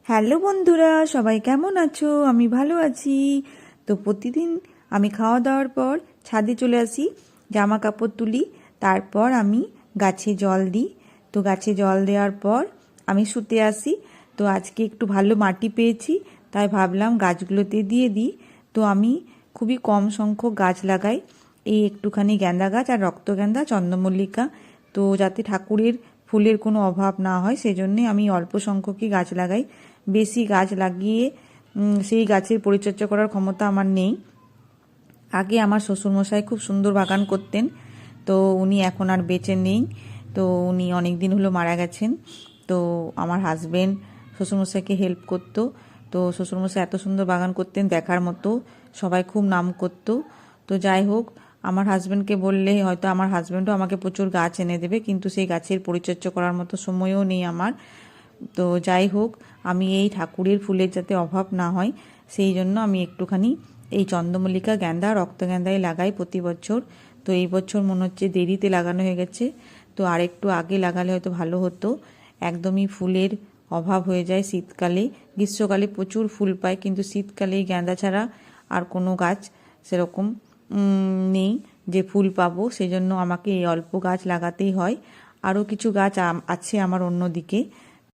Hello বন্ধুরা, সবাই কেমন আছো? আমি ভালো আছি। তো প্রতিদিন আমি খাওয়া দাওয়ার পর ছাদে চলে আসি, জামা কাপড় তুলি, তারপর আমি গাছে জল দিই। তো গাছে জল দেওয়ার পর আমি শুতে আসি। তো আজকে একটু ভালো মাটি পেয়েছি, তাই ভাবলাম গাছগুলোতে দিয়ে দিই। তো আমি খুবই কম সংখ্যক গাছ লাগাই, এই একটুখানি গ্যাঁদা গাছ আর রক্তগেঁদা, চন্দ্রমল্লিকা। তো যাতে ঠাকুরের ফুলের কোনো অভাব না হয় সেজন্যে আমি অল্প সংখ্যকই গাছ লাগাই। বেশি গাছ লাগিয়ে সেই গাছের পরিচর্যা করার ক্ষমতা আমার নেই। আগে আমার শ্বশুরমশাই খুব সুন্দর বাগান করতেন, তো উনি এখন আর বেঁচে নেই। তো উনি অনেক দিন হলো মারা গেছেন। তো আমার হাজবেন্ড শ্বশুরমশাইকে হেল্প করতো। তো শ্বশুরমশাই এত সুন্দর বাগান করতেন, দেখার মতো, সবাই খুব নাম করতো। তো যাই হোক, আমার হাজবেন্ডকে বললে হয়তো আমার হাজবেন্ডও আমাকে প্রচুর গাছ এনে দেবে, কিন্তু সেই গাছের পরিচর্যা করার মতো সময়ও নেই আমার। তো যাই হোক, আমি এই ঠাকুরের ফুলের যাতে অভাব না হয় সেই জন্য আমি একটুখানি এই চন্দ্রমল্লিকা, গ্যাঁদা, রক্তগেঁদাই লাগাই প্রতি বছর। তো এই বছর মনে হচ্ছে দেরিতে লাগানো হয়ে গেছে, তো আর একটু আগে লাগালে হয়তো ভালো হতো। একদমই ফুলের অভাব হয়ে যায় শীতকালে। গ্রীষ্মকালে প্রচুর ফুল পায়, কিন্তু শীতকালে এই গ্যাঁদা ছাড়া আর কোনো গাছ সেরকম নেই যে ফুল পাবো, সেই জন্য আমাকে এই অল্প গাছ লাগাতেই হয়। আরও কিছু গাছ আছে আমার অন্য দিকে।